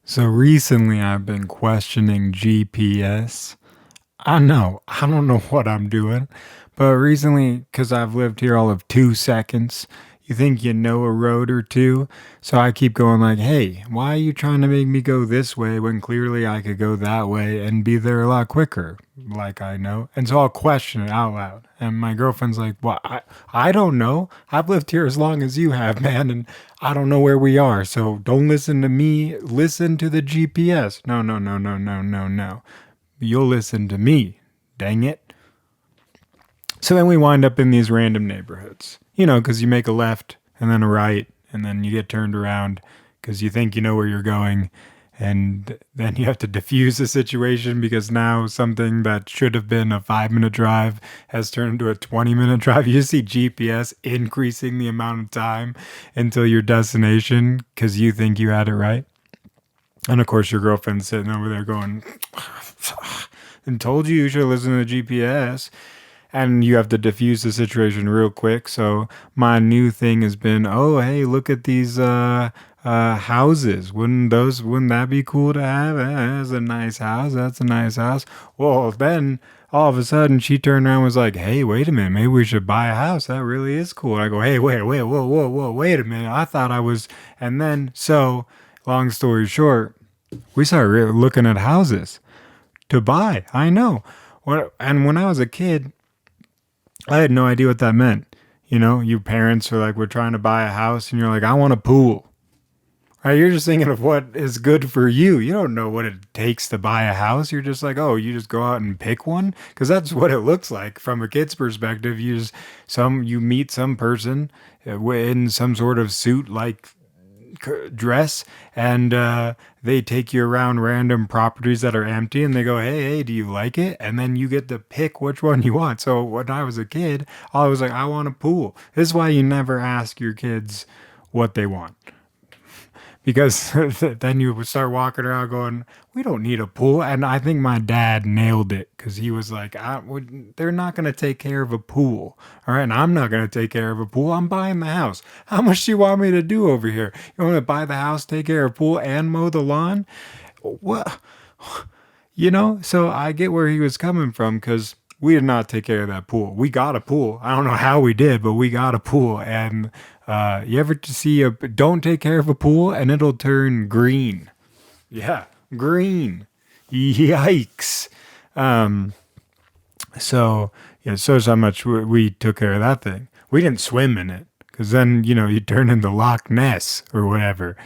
So recently I've been questioning GPS. I don't know what I'm doing, but recently, because I've lived here all of 2 seconds, you think you know a road or two. So I keep going like, hey, why are you trying to make me go this way when clearly I could go that way and be there a lot quicker? Like I know. And so I'll question it out loud. And my girlfriend's like, well, I don't know. I've lived here as long as you have, man, and I don't know where we are. So don't listen to me. Listen to the GPS. No, no, no, no, no, no, no. You'll listen to me. Dang it. So then we wind up in these random neighborhoods, because you make a left and then a right, and then you get turned around because you think you know where you're going. And then you have to diffuse the situation because now something that should have been a 5 minute drive has turned into a 20-minute drive. You see GPS increasing the amount of time until your destination because you think you had it right. And of course, your girlfriend's sitting over there going, and told you should listen to the GPS. And you have to diffuse the situation real quick. So my new thing has been, oh, hey, look at these houses. Wouldn't that be cool to have? That's a nice house. That's a nice house. Well, then all of a sudden she turned around and was like, hey, wait a minute. Maybe we should buy a house. That really is cool. And I go, hey, wait, whoa, wait a minute. I thought I was. And then, so long story short, we started looking at houses to buy. I know. And when I was a kid, I had no idea what that meant. You parents are like, we're trying to buy a house, and you're like, I want a pool. Right? You're just thinking of what is good for you. You don't know what it takes to buy a house. You're just like, oh, you just go out and pick one, because that's what it looks like from a kid's perspective. You meet some person in some sort of suit like dress, and they take you around random properties that are empty, and they go, hey, do you like it? And then you get to pick which one you want. So when I was a kid, I was like, I want a pool. This is why you never ask your kids what they want, because then you would start walking around going, we don't need a pool. And I think my dad nailed it because he was like, they're not going to take care of a pool. All right. And I'm not going to take care of a pool. I'm buying the house. How much do you want me to do over here? You want to buy the house, take care of the pool, and mow the lawn? What? So I get where he was coming from because we did not take care of that pool. We got a pool. I don't know how we did, but we got a pool. And you ever see don't take care of a pool and it'll turn green? Yeah, green. Yikes. So yeah, shows how much we took care of that thing. We didn't swim in it because then you turn into Loch Ness or whatever.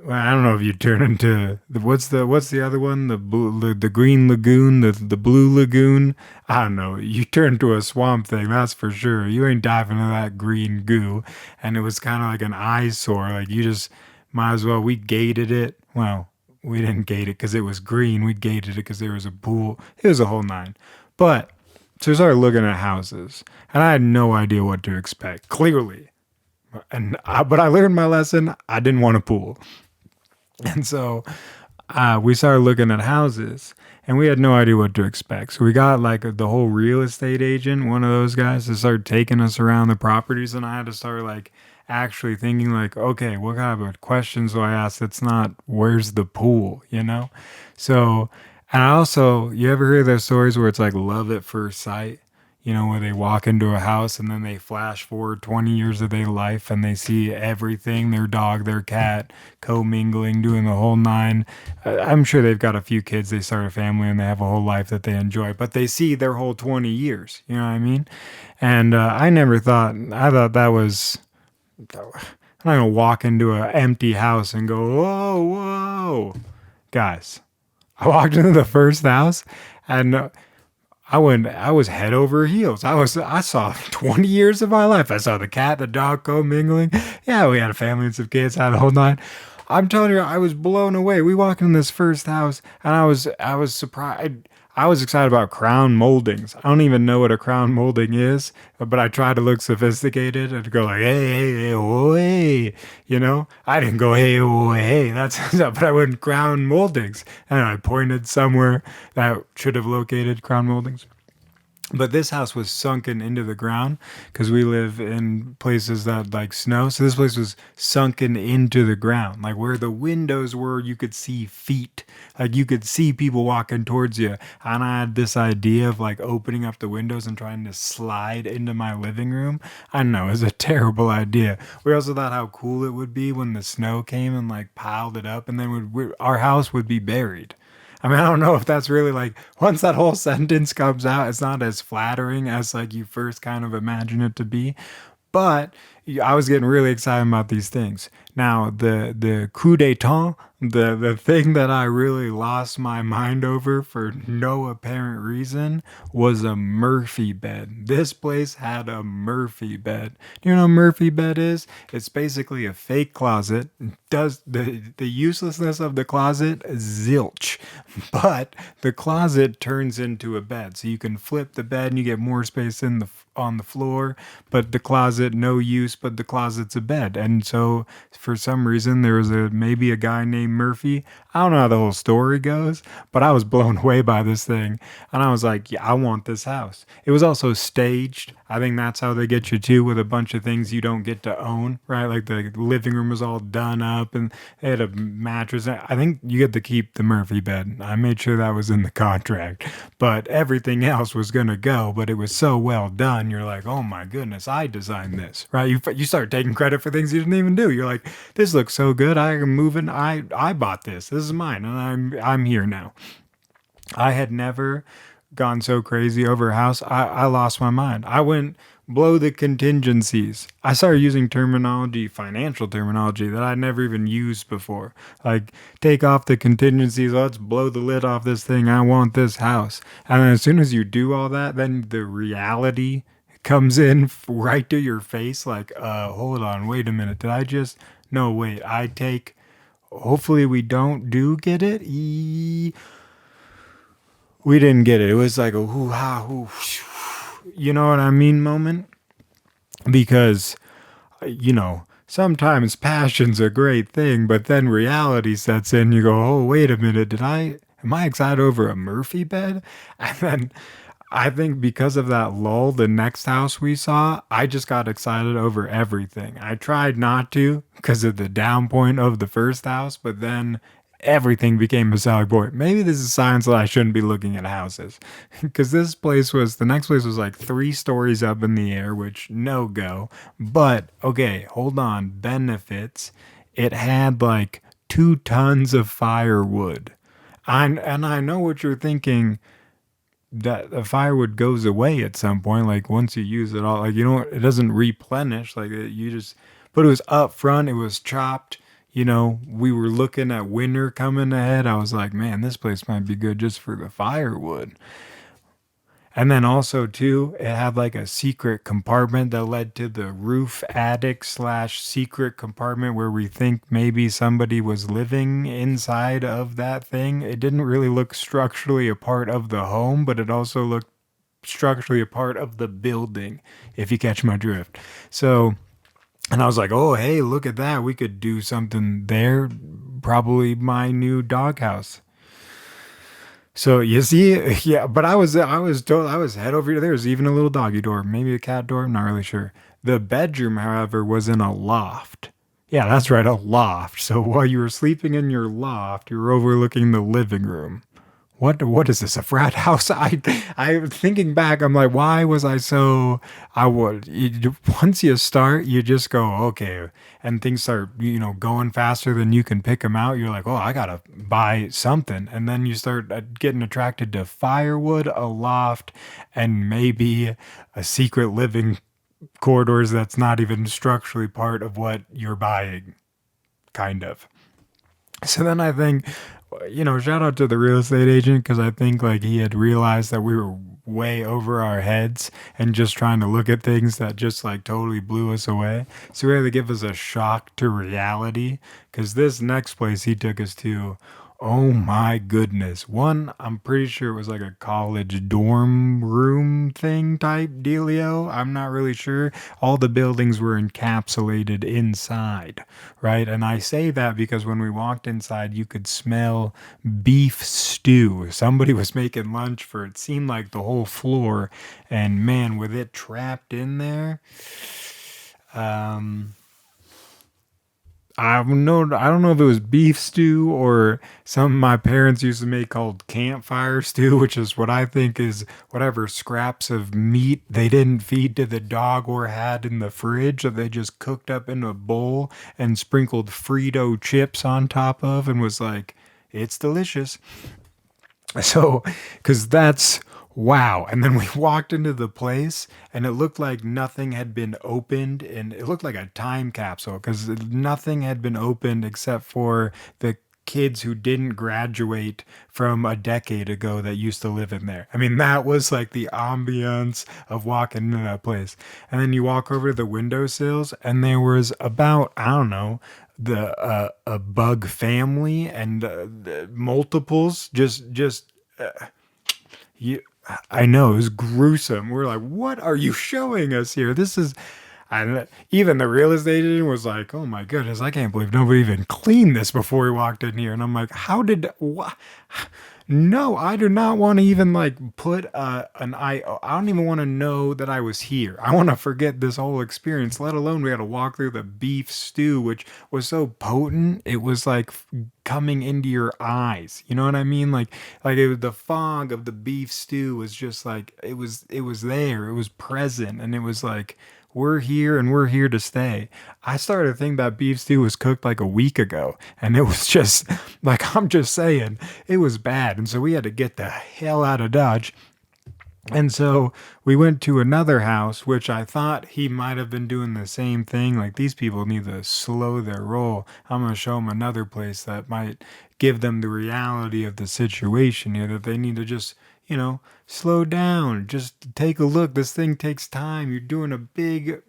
Well, I don't know if you turn into what's the other one, the green lagoon, the blue lagoon. I don't know. You turn into a swamp thing, that's for sure. You ain't diving into that green goo, and it was kind of like an eyesore. Like you just might as well. We gated it. Well, we didn't gate it because it was green. We gated it because there was a pool. It was a whole nine. But so we started looking at houses, and I had no idea what to expect. Clearly, but I learned my lesson. I didn't want a pool. And so we started looking at houses and we had no idea what to expect. So we got like the whole real estate agent, one of those guys, to start taking us around the properties. And I had to start like actually thinking like, okay, what kind of questions do I ask? That's not, where's the pool? So, and I also, you ever hear those stories where it's like love at first sight? Where they walk into a house and then they flash forward 20 years of their life and they see everything, their dog, their cat, commingling, doing the whole nine. I'm sure they've got a few kids, they start a family and they have a whole life that they enjoy, but they see their whole 20 years. You know what I mean? And I thought that was, I'm not going to walk into an empty house and go, whoa. Guys, I walked into the first house and I was head over heels. I saw 20 years of my life. I saw the cat, the dog co-mingling. Yeah, we had a family and some kids, had the whole nine. I'm telling you, I was blown away. We walked in this first house and I was surprised. I was excited about crown moldings. I don't even know what a crown molding is, but I tried to look sophisticated and go like, hey, oh, hey, I didn't go, hey, oh, hey, but I went crown moldings. And I pointed somewhere that should have located crown moldings. But this house was sunken into the ground because we live in places that like snow. So this place was sunken into the ground. Like where the windows were, you could see feet. Like you could see people walking towards you. And I had this idea of like opening up the windows and trying to slide into my living room. I know it was a terrible idea. We also thought how cool it would be when the snow came and like piled it up, and then our house would be buried. I mean, I don't know if that's really like once that whole sentence comes out, it's not as flattering as like you first kind of imagine it to be. But I was getting really excited about these things. Now, the coup d'état, the thing that I really lost my mind over for no apparent reason was a Murphy bed. This place had a Murphy bed. Do you know what a Murphy bed is? It's basically a fake closet. Does the uselessness of the closet zilch, but the closet turns into a bed, so you can flip the bed and you get more space in the on the floor, but the closet no use, but the closet's a bed. And so for some reason there was a maybe a guy named Murphy. I don't know how the whole story goes, but I was blown away by this thing, and I was like, yeah, I want this house. It was also staged. I think that's how they get you too, with a bunch of things you don't get to own, right? Like the living room was all done up and they had a mattress. I think you get to keep the Murphy bed. I made sure that was in the contract, but everything else was going to go, but it was so well done. You're like, oh my goodness, I designed this, right? You start taking credit for things you didn't even do. You're like, this looks so good. I am moving. I bought this. This is mine, and I'm here now. I had never gone so crazy over a house. I lost my mind. I went blow the contingencies. I started using terminology, financial terminology that I'd never even used before. Like, take off the contingencies. Let's blow the lid off this thing. I want this house. And then as soon as you do all that, then the reality comes in right to your face. Like, hold on, wait a minute. Did I just? No, wait. I take. Hopefully, we don't do get it. We didn't get it. It was like a hoo ha hoo, you know what I mean moment, because sometimes passion's a great thing, but then reality sets in. You go, oh wait a minute, am I excited over a Murphy bed? And then I think because of that lull, the next house we saw, I just got excited over everything. I tried not to because of the down point of the first house, but then everything became a selling point. Maybe this is signs that I shouldn't be looking at houses, because the next place was like 3 stories up in the air, which no go. But okay, hold on. Benefits. It had like 2 tons of firewood. And I know what you're thinking, that the firewood goes away at some point. Like once you use it all, like it doesn't replenish. Like you just, but it was up front. It was chopped. We were looking at winter coming ahead. I was like, man, this place might be good just for the firewood. And then also too, it had like a secret compartment that led to the roof attic slash secret compartment where we think maybe somebody was living inside of that thing. It didn't really look structurally a part of the home, but it also looked structurally a part of the building, if you catch my drift. So, and I was like, oh, hey, look at that. We could do something there. Probably my new doghouse. So you see, yeah, but I was head over here. There was even a little doggy door, maybe a cat door. I'm not really sure. The bedroom, however, was in a loft. Yeah, that's right, a loft. So while you were sleeping in your loft, you were overlooking the living room. What is this, a frat house? I thinking back, I'm like, why was I so? Once you start, you just go okay, and things start going faster than you can pick them out. You're like, oh, I gotta buy something, and then you start getting attracted to firewood, a loft, and maybe a secret living corridors that's not even structurally part of what you're buying, kind of. So then I think, shout out to the real estate agent, because I think like he had realized that we were way over our heads and just trying to look at things that just like totally blew us away. So he had to give us a shock to reality, because this next place he took us to, Oh my goodness. One, I'm pretty sure it was like a college dorm room thing type dealio. I'm not really sure. All the buildings were encapsulated inside, right? And I say that because when we walked inside, you could smell beef stew. Somebody was making lunch for it seemed like the whole floor. And man, with it trapped in there, um, I don't know if it was beef stew or something my parents used to make called campfire stew, which is what I think is whatever scraps of meat they didn't feed to the dog or had in the fridge that they just cooked up in a bowl and sprinkled Frito chips on top of and was like, it's delicious. So, because that's wow. And then we walked into the place and it looked like nothing had been opened and it looked like a time capsule because nothing had been opened except for the kids who didn't graduate from a decade ago that used to live in there. I mean, that was like the ambiance of walking into that place. And then you walk over to the windowsills and there was about, I don't know, the a bug family and the multiples just you I know it was gruesome. We're like, what are you showing us here? This is, and even the real estate agent was like, oh my goodness, I can't believe nobody even cleaned this before we walked in here. And I'm like, how did what? No, I do not want to even like put an I don't even want to know that I was here. I want to forget this whole experience, let alone we had to walk through the beef stew, which was so potent. It was like coming into your eyes. You know what I mean? Like it was the fog of the beef stew was just like it was there. It was present and it was like we're here and we're here to stay. I started to think that beef stew was cooked like a week ago. And it was just, like, I'm just saying, it was bad. And so we had to get the hell out of Dodge. And so we went to another house, which I thought he might have been doing the same thing. Like, these people need to slow their roll. I'm going to show them another place that might give them the reality of the situation here, that they need to just, slow down. Just take a look. This thing takes time. You're doing a big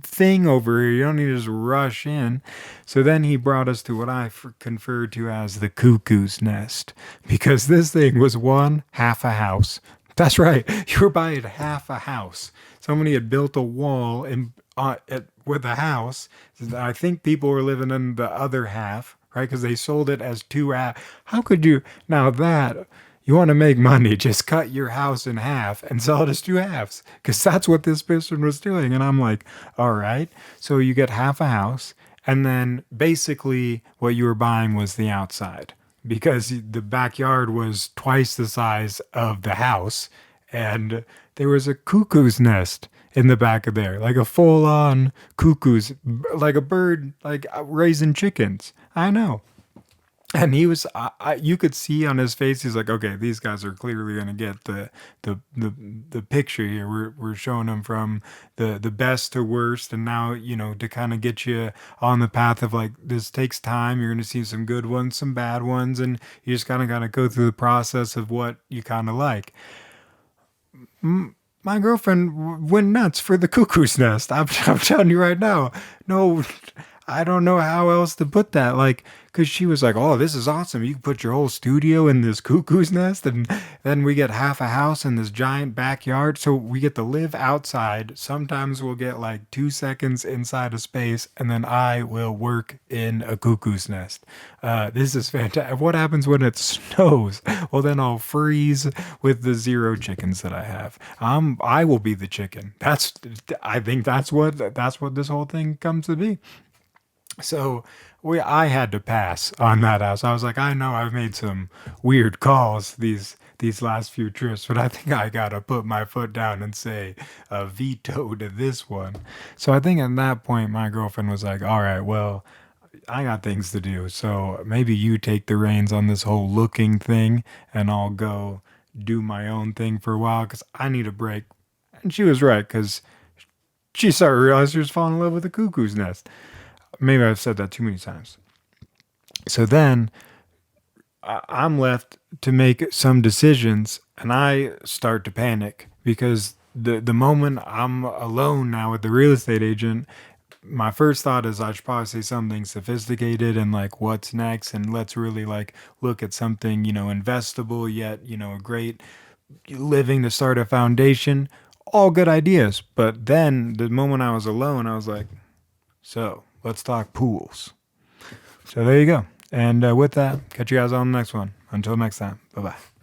thing over here. You don't need to just rush in. So then he brought us to what I conferred to as the cuckoo's nest because this thing was one half a house. That's right. You were buying half a house. Somebody had built a wall with a house. I think people were living in the other half, right? Because they sold it as two half. How could you? Now that you want to make money, just cut your house in half and sell it as two halves. Because that's what this person was doing. And I'm like, all right. So you get half a house. And then basically what you were buying was the outside because the backyard was twice the size of the house. And there was a cuckoo's nest in the back of there, like a full on cuckoo's, like a bird, like raising chickens. I know. And he was, you could see on his face, he's like, okay, these guys are clearly going to get the picture here. We're showing them from the best to worst. And now, to kind of get you on the path of like, this takes time. You're going to see some good ones, some bad ones. And you just kind of got to go through the process of what you kind of like. My girlfriend went nuts for the cuckoo's nest. I'm telling you right now. No, I don't know how else to put that. Like, because she was like, oh, this is awesome. You can put your whole studio in this cuckoo's nest. And then we get half a house in this giant backyard. So we get to live outside. Sometimes we'll get like 2 seconds inside a space. And then I will work in a cuckoo's nest. This is fantastic. What happens when it snows? Well, then I'll freeze with the 0 chickens that I have. I will be the chicken. I think that's what this whole thing comes to be. So I had to pass on that house. I was like, I know I've made some weird calls these last few trips, but I think I gotta put my foot down and say a veto to this one. So I think at that point my girlfriend was like, all right, well, I got things to do. So maybe you take the reins on this whole looking thing and I'll go do my own thing for a while because I need a break. And she was right because she started to realize she was falling in love with the cuckoo's nest. Maybe I've said that too many times. So then I'm left to make some decisions and I start to panic because the moment I'm alone now with the real estate agent, my first thought is I should probably say something sophisticated and like what's next, and let's really like look at something, investable yet, a great living to start a foundation. All good ideas. But then the moment I was alone, I was like, so let's talk pools. So there you go. And with that, catch you guys on the next one. Until next time, bye bye.